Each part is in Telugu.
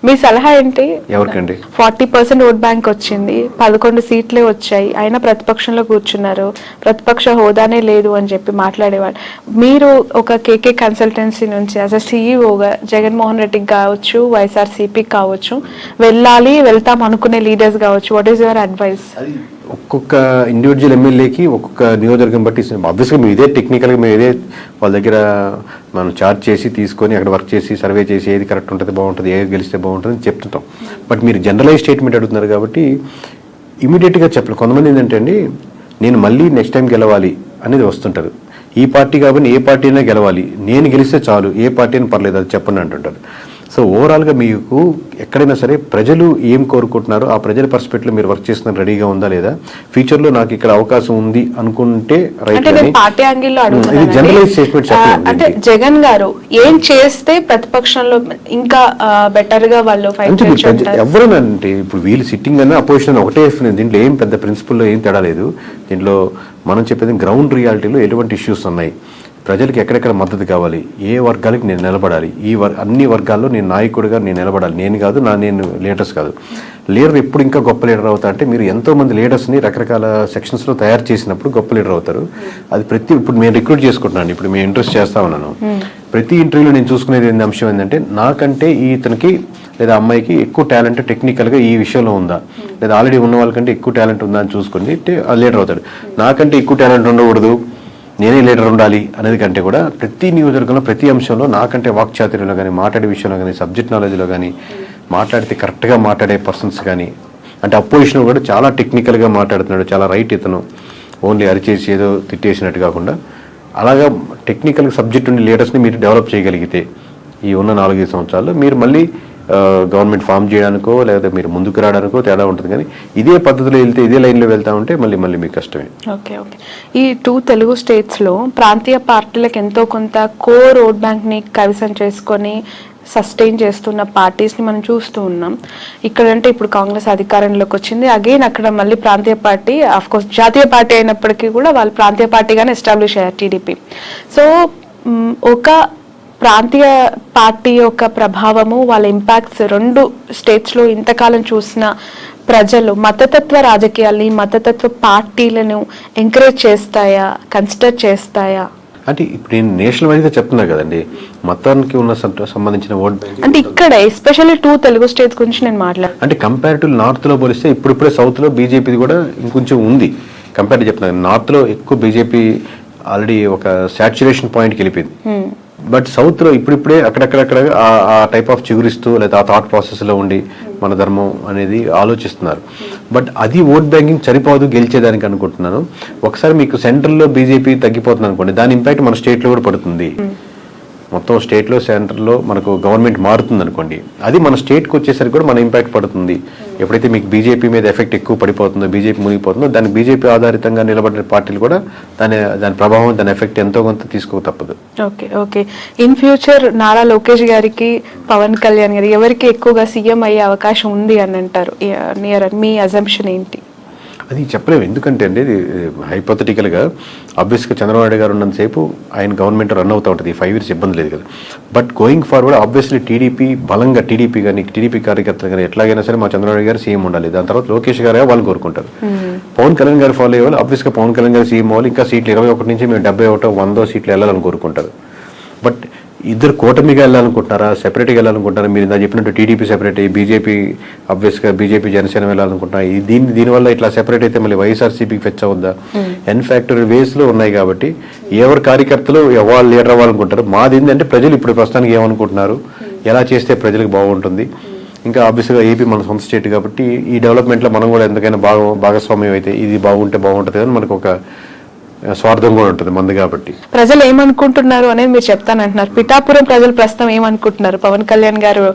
మీ సలహా ఏంటి? ఎవరికండి? 40% ఓట్ బ్యాంక్ వచ్చింది, 11 సీట్లే వచ్చాయి, అయినా ప్రతిపక్షంలో కూర్చున్నారు, ప్రతిపక్ష హోదానే లేదు అని చెప్పి మాట్లాడేవాడు. మీరు ఒక కేకే కన్సల్టెన్సీ నుంచి యాజ్ అ సిఇఓగా జగన్మోహన్ రెడ్డికి కావచ్చు, వైఎస్ఆర్సీపీకి కావచ్చు, వెళ్తాం అనుకునే లీడర్స్ కావచ్చు, వాట్ ఈస్ యువర్ అడ్వైస్? ఒక్కొక్క ఇండివిజువల్ ఎమ్మెల్యేకి ఒక్కొక్క నియోజకవర్గం బట్టి ఆబ్వియస్గా మేము ఇదే టెక్నికల్గా మేము ఇదే వాళ్ళ దగ్గర మనం చార్జ్ చేసి తీసుకొని అక్కడ వర్క్ చేసి సర్వే చేసి ఏది కరెక్ట్ ఉంటుంది బాగుంటుంది, ఏది గెలిస్తే బాగుంటుంది అని చెప్తుంటాం. బట్ మీరు జనరలైజ్ స్టేట్మెంట్ అడుగుతున్నారు కాబట్టి ఇమీడియట్గా చెప్పలేదు. కొంతమంది ఏంటంటే అండి, నేను మళ్ళీ నెక్స్ట్ టైం గెలవాలి అనేది వస్తుంటారు. ఈ పార్టీ కాబట్టి ఏ పార్టీ అయినా గెలవాలి, నేను గెలిస్తే చాలు, ఏ పార్టీ అయినా పర్లేదు అది చెప్పండి అంటుంటారు. సో ఓవరాల్గా మీకు ఎక్కడైనా సరే ప్రజలు ఏం కోరుకుంటున్నారో ఆ ప్రజల పర్స్పెక్టివ్లో మీరు వర్క్ చేస్తున్న రెడీగా ఉందా లేదా, ఫ్యూచర్లో నాకు ఇక్కడ అవకాశం ఉంది అనుకుంటే రైట్. పార్టీ యాంగిల్లో జనరలైజ్ స్టేట్మెంట్ అంటే జగన్ గారు ఏం చేస్తే ప్రతిపక్షంలో ఇంకా బెటర్ గా వాళ్ళు ఎవరైనా అంటే ఇప్పుడు వీళ్ళు సిట్టింగ్ అన్న అపోజిషన్ ఒకటే, దీంట్లో ఏం పెద్ద ప్రిన్సిపల్లో ఏం తేడా లేదు. దీంట్లో మనం చెప్పేది గ్రౌండ్ రియాలిటీలో ఎటువంటి ఇష్యూస్ ఉన్నాయి, ప్రజలకు ఎక్కడెక్కడ మద్దతు కావాలి, ఏ వర్గాలకి నేను నిలబడాలి, అన్ని వర్గాల్లో నేను నాయకుడిగా నేను నిలబడాలి. నేను కాదు, నేను లీడర్స్ కాదు. లీడర్ ఎప్పుడు ఇంకా గొప్ప లీడర్ అవుతా అంటే మీరు ఎంతోమంది లీడర్స్ని రకరకాల సెక్షన్స్లో తయారు చేసినప్పుడు గొప్ప లీడర్ అవుతారు. అది ఇప్పుడు నేను రిక్రూట్ చేసుకుంటున్నాను, ఇప్పుడు మేము ఇంట్రెస్ట్ చేస్తా ఉన్నాను. ప్రతి ఇంటర్వ్యూలో నేను చూసుకునేది అంశం ఏంటంటే నాకంటే ఇతనికి లేదా అమ్మాయికి ఎక్కువ టాలెంట్ టెక్నికల్గా ఈ విషయంలో ఉందా, లేదా ఆల్రెడీ ఉన్న వాళ్ళకంటే ఎక్కువ టాలెంట్ ఉందా అని చూసుకొని లీడర్ అవుతాడు. నాకంటే ఎక్కువ టాలెంట్ ఉండకూడదు, నేనే లీడర్ ఉండాలి అనేది కంటే కూడా ప్రతి నియోజకవర్గంలో ప్రతి అంశంలో నాకంటే వాక్చాతుర్యంలో కానీ, మాట్లాడే విషయంలో కానీ, సబ్జెక్ట్ నాలెడ్జ్లో కానీ, మాట్లాడితే కరెక్ట్గా మాట్లాడే పర్సన్స్ కానీ, అంటే అపోజిషన్ కూడా చాలా టెక్నికల్గా మాట్లాడుతున్నాడు, చాలా రైట్ ఇతను, ఓన్లీ అరిచేసి ఏదో తిట్టేసినట్టు కాకుండా అలాగా టెక్నికల్ సబ్జెక్ట్ ఉండే లీడర్స్ని మీరు డెవలప్ చేయగలిగితే ఈ ఉన్న 4-5 సంవత్సరాల్లో మీరు మళ్ళీ గవర్నమెంట్ ఫామ్ చేయడానికో లేదా మీరు ముందుకు రావడానికో తేడా ఉంటుంది. కానీ ఇదే పద్ధతిలో వెళ్తే, ఇదే లైన్లో వెళ్తా ఉంటే మళ్ళీ మీకు కష్టమే. ఓకే. ఈ 2 తెలుగు స్టేట్స్లో ప్రాంతీయ పార్టీలకు ఎంతో కొంత కోర్ ఓట్ బ్యాంక్ని కైవసం చేసుకొని సస్టైన్ చేస్తున్న పార్టీస్ని మనం చూస్తూ ఉన్నాం. ఇక్కడంటే ఇప్పుడు కాంగ్రెస్ అధికారంలోకి వచ్చింది, అగైన్ అక్కడ మళ్ళీ ప్రాంతీయ పార్టీ, ఆఫ్కోర్స్ జాతీయ పార్టీ అయినప్పటికీ కూడా వాళ్ళు ప్రాంతీయ పార్టీగానే ఎస్టాబ్లిష్ అయ్యారు, టీడీపీ. సో ఒక ప్రాంతీయ పార్టీ యొక్క ప్రభావము, వాళ్ళ ఇంపాక్ట్స్ 2 స్టేట్స్లో ఇంతకాలం చూసిన ప్రజలు మతతత్వ రాజకీయాల్ని, మతతత్వ పార్టీలను ఎంకరేజ్ చేస్తాయా, కన్సిడర్ చేస్తాయా? అంటే ఇప్పుడు నేను నేషనల్ వైజ్గా చెప్తున్నా కదండి, మతానికి ఉన్న సంబంధించిన ఓట్ బ్యాంక్ అంటే ఇక్కడ ఎస్పెషల్లీ 2 తెలుగు స్టేట్స్ గురించి నేను మాట్లాడు. అంటే కంపారిటివ్ నార్త్లో పోలిస్తే ఇప్పుడిప్పుడే సౌత్లో బీజేపీ కూడా ఇంకొంచెం ఉంది. కంపారిటివ్ చెప్తున్నాను, నార్త్లో ఎక్కువ బీజేపీ ఆల్రెడీ ఒక సాచ్యురేషన్ పాయింట్కి వెళ్ళిపోయింది. బట్ సౌత్లో ఇప్పుడిప్పుడే అక్కడక్కడక్కడ ఆ టైప్ ఆఫ్ చిగురిస్తూ లేదా ఆ థాట్ ప్రాసెస్లో ఉండి మన ధర్మం అనేది ఆలోచిస్తున్నారు. బట్ అది ఓట్ బ్యాంకింగ్ సరిపోదు గెలిచేదానికి అనుకుంటున్నాను. ఒకసారి మీకు సెంట్రల్లో బీజేపీ తగ్గిపోతుంది అనుకోండి, దాని ఇంపాక్ట్ మన స్టేట్లో కూడా పడుతుంది. మొత్తం స్టేట్లో సెంటర్లో మనకు గవర్నమెంట్ మారుతుంది అనుకోండి, అది మన స్టేట్కి వచ్చేసరికి కూడా మన ఇంపాక్ట్ పడుతుంది. ఎప్పుడైతే మీకు బీజేపీ మీద ఎఫెక్ట్ ఎక్కువ పడిపోతుందో, బీజేపీ మునిగిపోతుందో, దాని బీజేపీ ఆధారితంగా నిలబడిన పార్టీలు కూడా దాని ప్రభావం, దాని ఎఫెక్ట్ ఎంతో కొంత తీసుకో తప్పదు. Okay. In future Nara Lokesh గారికి, పవన్ కళ్యాణ్ గారికి ఎవరికి ఎక్కువగా సీఎం అయ్యే అవకాశం ఉంది అని అంటారు? మీ అజంప్షన్ ఏంటి? అది చెప్పలేము. ఎందుకంటే అండి హైపోథెటికల్గా ఆబ్వియస్గా చంద్రబాబు నాయుడు గారు ఉన్నంతసేపు ఆయన గవర్నమెంట్ రన్ అవుతూ ఉంటుంది, 5 years ఇబ్బంది లేదు కదా. But going forward obviously TDP కార్యకర్తలు కానీ ఎట్లాగైనా సరే మా చంద్రబాబు గారు సీఎం ఉండాలి. దాని తర్వాత లోకేష్ గారు వాళ్ళు కోరుకుంటారు. పవన్ కళ్యాణ్ గారు ఫాలో అయ్యేవాళ్ళు ఆబ్వియస్గా పవన్ కళ్యాణ్ గారు సీఎం అవ్వాలి, ఇంకా సీట్లు 21 నుంచి మేము 71, 100 సీట్లు వెళ్ళాలని కోరుకుంటారు. బట్ ఇద్దరు కూటమిగా వెళ్ళాలనుకుంటున్నారా, సెపరేట్గా వెళ్ళాలనుకుంటున్నారా? మీరు ఇందా చెప్పినట్టు టీడీపీ సెపరేట్ అయ్యి బీజేపీ ఆబ్వియస్గా బీజేపీ జనసేన వెళ్ళాలనుకుంటున్నారు. దీనివల్ల ఇట్లా సెపరేట్ అయితే మళ్ళీ వైఎస్ఆర్సీపీకి ఫెచ్ అవుద్దా? ఎన్ ఫ్యాక్టర్ వేస్లో ఉన్నాయి కాబట్టి ఎవరి కార్యకర్తలు ఎవరు లీడర్ అవ్వాలనుకుంటారు. మాది ఏంటంటే ప్రజలు ఇప్పుడు ప్రస్తుతానికి ఏమనుకుంటున్నారు, ఎలా చేస్తే ప్రజలకు బాగుంటుంది. ఇంకా ఆబ్వియస్గా ఏపీ మన సొంత స్టేట్ కాబట్టి ఈ డెవలప్మెంట్లో మనం కూడా ఎంతకైనా భాగస్వామ్యం అయితే ఇది బాగుంటే బాగుంటుంది అని మనకు ఒక స్వార్థం కూడా ఉంటుంది మంది కాబట్టి. ప్రజలు ఏమనుకుంటున్నారు అనేది మీరు చెప్తానంటున్నారు. పిఠాపురం ప్రజలు ప్రస్తుతం ఏమనుకుంటున్నారు? పవన్ కళ్యాణ్ గారు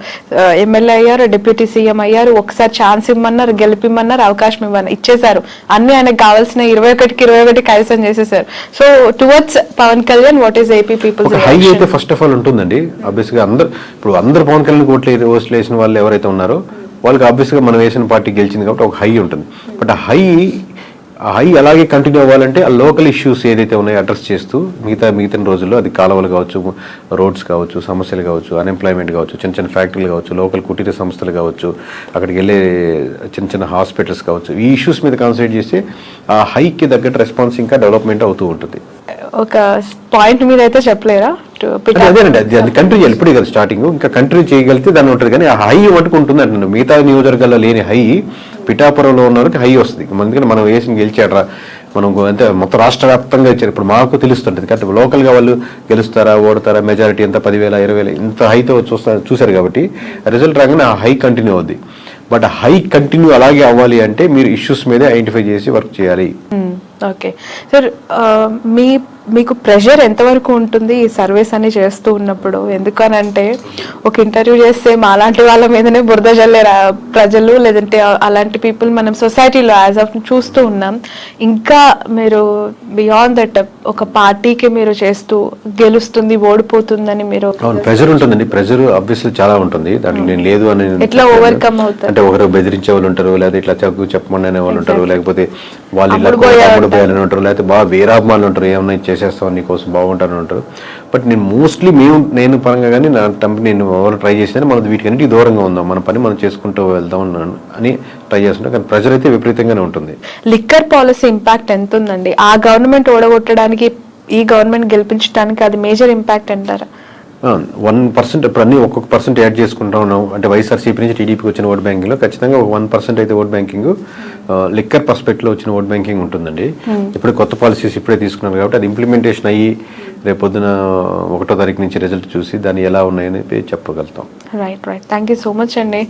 ఎమ్మెల్యే అయ్యారు, డిప్యూటీ సీఎం అయ్యారు, ఒకసారి ఛాన్స్ ఇవ్వమన్నారు, గెలిపిమ్మన్నారు, అవకాశం ఇచ్చేశారు, అన్ని ఆయనకు కావాల్సిన 21కి 21 కైవసం చేసేసారు. So towards Pawan Kalyan what is AP people's high అయితే ఫస్ట్ ఆఫ్ ఆల్ ఉంటుందండి. ఆబ్వియస్గా అందరు పవన్ కళ్యాణ్ ఓట్లు వేసిన వాళ్ళు ఎవరైతే ఉన్నారో వాళ్ళకి ఆబ్వియస్గా మనం వేసిన పార్టీ గెలిచింది కాబట్టి ఒక హై ఉంటుంది. బట్ ఆ హై ఆ హై అలాగే కంటిన్యూ అవ్వాలంటే ఆ లోకల్ ఇష్యూస్ ఏదైతే ఉన్నాయో అడ్రస్ చేస్తూ మిగతా రోజుల్లో అది కాలువలు కావచ్చు, రోడ్స్ కావచ్చు, సమస్యలు కావచ్చు, అన్ఎంప్లాయ్మెంట్ కావచ్చు, చిన్న చిన్న ఫ్యాక్టరీలు కావచ్చు, లోకల్ కుటీర సంస్థలు కావచ్చు, అక్కడికి వెళ్ళే చిన్న చిన్న హాస్పిటల్స్ కావచ్చు, ఈ ఇష్యూస్ మీద కాన్సన్ట్రేట్ చేస్తే ఆ హైకి తగ్గట్టు రెస్పాన్స్ ఇంకా డెవలప్మెంట్ అవుతూ ఉంటుంది. ఒక పాయింట్ మీద అయితే చెప్పలేరా? అదేనండి, అది కంట్రీ చేయాలి. ఇప్పుడే కదా స్టార్టింగ్, ఇంకా కంట్రీ చేయగలిగితే దాన్ని ఉంటుంది. కానీ ఆ హై మటుకు ఉంటుంది అంటున్నాను. మిగతా నియోజకవర్గాల్లో లేని హై పిఠాపురంలో ఉన్న వాళ్ళకి హై వస్తుంది. ఎందుకంటే మనం వేసి గెలిచాడరా, మనం అంటే మొత్తం రాష్ట్ర వ్యాప్తంగా ఇచ్చారు. ఇప్పుడు మాకు తెలుస్తుంటుంది కాబట్టి లోకల్గా వాళ్ళు గెలుస్తారా, ఓడతారా, మెజారిటీ ఎంత 10,000, 20,000 ఇంత హైతో చూశారు కాబట్టి రిజల్ట్ రాగానే ఆ హై కంటిన్యూ అవుద్ది. బట్ హై కంటిన్యూ అలాగే అవ్వాలి అంటే మీరు ఇష్యూస్ మీదే ఐడెంటిఫై చేసి వర్క్ చేయాలి. ఓకే సార్, మీకు ప్రెషర్ ఎంతవరకు ఉంటుంది ఈ సర్వీస్ అని చేస్తూ ఉన్నప్పుడు? ఎందుకనంటే ఒక ఇంటర్వ్యూ చేస్తే మాలాంటి వాళ్ళ మీదనే బురద జల్లే ప్రజలు, లేదంటే అలాంటి పీపుల్ మనం సొసైటీలో యాజ్ ఆఫ్ చూస్తూ ఉన్నాం. ఇంకా మీరు బియాండ్ దట్ ఒక పార్టీకి మీరు చేస్తూ గెలుస్తుంది, ఓడిపోతుందని మీరు ప్రెషర్ ఉంటుందండి. ప్రెషర్ ఆబ్వియస్లీ చాలా ఉంటుంది. దాంట్లో నేను లేదు అని ఎట్లా ఓవర్కమ్ అవుతారు అంటే ఒకరు బెదిరించే వాళ్ళు ఉంటారు, లేదా ఇట్లా చెప్పమని వాళ్ళు ఉంటారు, లేకపోతే వాళ్ళు ఇలా పోయాలని ఉంటారు, లేకపోతే బాగా వీరాభిమానులు ఉంటారు, ఏమన్నా చేసేస్తాం నీకోసం బాగుంటారని ఉంటారు. బట్ నేను మోస్ట్లీ నేను పరంగా కానీ నా కంపెనీ నేను ఎవరు ట్రై చేసినా మనం వీటికన్నిటికీ దూరంగా ఉందాం, మన పని మనం చేసుకుంటూ వెళ్దాం అని ట్రై చేస్తున్నాం. కానీ ప్రెజర్ అయితే విపరీతంగానే ఉంటుంది. లిక్కర్ పాలసీ ఇంపాక్ట్ ఎంత ఉందండి? ఆ గవర్నమెంట్ ఓడగొట్టడానికి ఈ గవర్నమెంట్ గెలిపించడానికి అది మేజర్ ఇంపాక్ట్ అంటారా? 1% ఇప్పుడు అన్ని ఒక్కొక్క పర్సెంట్ యాడ్ చేసుకుంటా ఉన్నాం. అంటే వైఎస్ఆర్సీపీ నుంచి టీడీపీకి వచ్చిన ఓట్ బ్యాంకింగ్లో ఖచ్చితంగా ఒక 1% అయితే ఓట్ బ్యాంకింగ్ లిక్కర్ పర్స్పెక్ట్లో వచ్చిన ఓట్ బ్యాంకింగ్ ఉంటుందండి. ఇప్పుడు కొత్త పాలసీస్ ఇప్పుడే తీసుకున్నారు కాబట్టి అది ఇంప్లిమెంటేషన్ అయ్యి రేపు పొద్దున 1వ తారీఖు నుంచి రిజల్ట్ చూసి దాన్ని ఎలా ఉన్నాయని చెప్పగలుగుతాం. Right. Thank you so much అండి.